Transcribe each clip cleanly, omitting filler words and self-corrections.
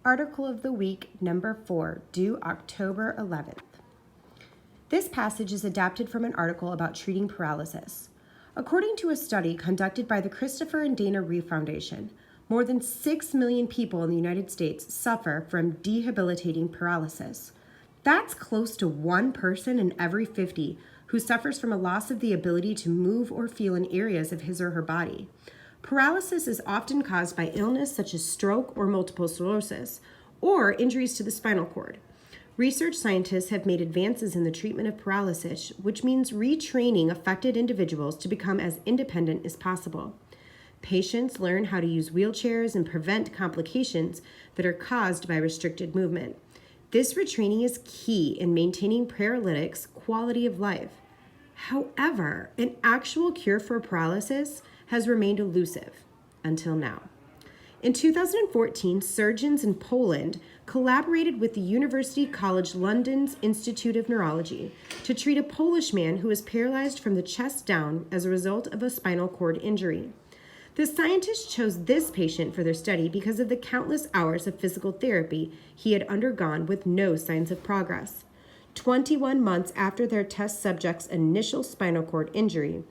Article of the Week, number 4, due October 11th. This passage is adapted from an article about treating paralysis. According to a study conducted by the Christopher and Dana Reeve Foundation, more than 6 million people in the United States suffer from debilitating paralysis. That's close to 1 person in every 50 who suffers from a loss of the ability to move or feel in areas of his or her body. Paralysis is often caused by illness such as stroke or multiple sclerosis, or injuries to the spinal cord. Research scientists have made advances in the treatment of paralysis, which means retraining affected individuals to become as independent as possible. Patients learn how to use wheelchairs and prevent complications that are caused by restricted movement. This retraining is key in maintaining paralytics' quality of life. However, an actual cure for paralysis has remained elusive until now. In 2014, surgeons in Poland collaborated with the University College London's Institute of Neurology to treat a Polish man who was paralyzed from the chest down as a result of a spinal cord injury. The scientists chose this patient for their study because of the countless hours of physical therapy he had undergone with no signs of progress. 21 months after their test subject's initial spinal cord injury,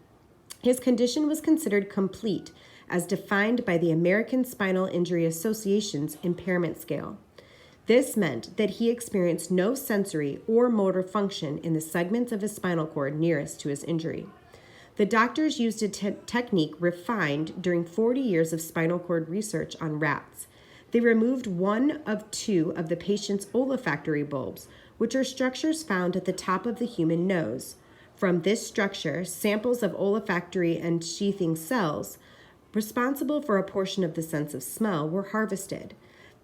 his condition was considered complete, as defined by the American Spinal Injury Association's impairment scale. This meant that he experienced no sensory or motor function in the segments of his spinal cord nearest to his injury. The doctors used a technique refined during 40 years of spinal cord research on rats. They removed one of 2 of the patient's olfactory bulbs, which are structures found at the top of the human nose. From this structure, samples of olfactory and sheathing cells, responsible for a portion of the sense of smell, were harvested.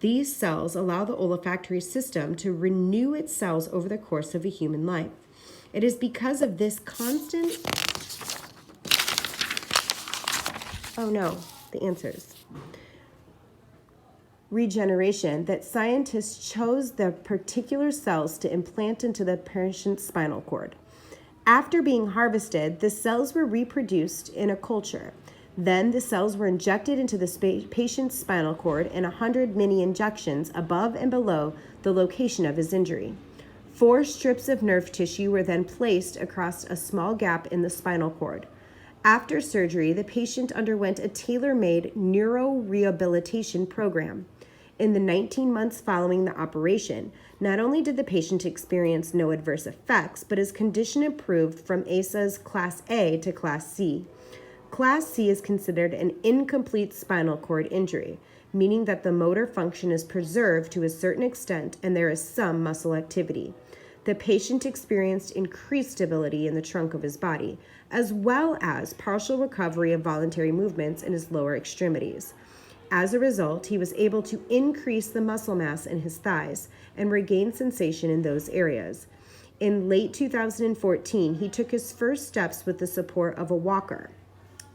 These cells allow the olfactory system to renew its cells over the course of a human life. It is because of this constant... regeneration that scientists chose the particular cells to implant into the patient's spinal cord. After being harvested, the cells were reproduced in a culture. Then the cells were injected into the patient's spinal cord in 100 mini injections above and below the location of his injury. 4 strips of nerve tissue were then placed across a small gap in the spinal cord. After surgery, the patient underwent a tailor-made neurorehabilitation program. In the 19 months following the operation, not only did the patient experience no adverse effects, but his condition improved from ASA's Class A to Class C. Class C is considered an incomplete spinal cord injury, meaning that the motor function is preserved to a certain extent and there is some muscle activity. The patient experienced increased stability in the trunk of his body, as well as partial recovery of voluntary movements in his lower extremities. As a result, he was able to increase the muscle mass in his thighs and regain sensation in those areas. In late 2014, he took his first steps with the support of a walker.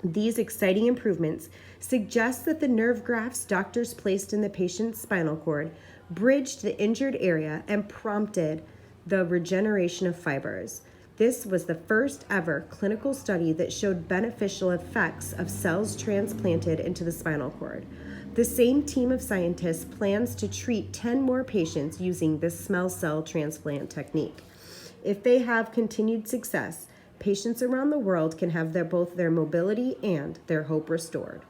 These exciting improvements suggest that the nerve grafts doctors placed in the patient's spinal cord bridged the injured area and prompted the regeneration of fibers. This was the first ever clinical study that showed beneficial effects of cells transplanted into the spinal cord. The same team of scientists plans to treat 10 more patients using this small cell transplant technique. If they have continued success, patients around the world can have both their mobility and their hope restored.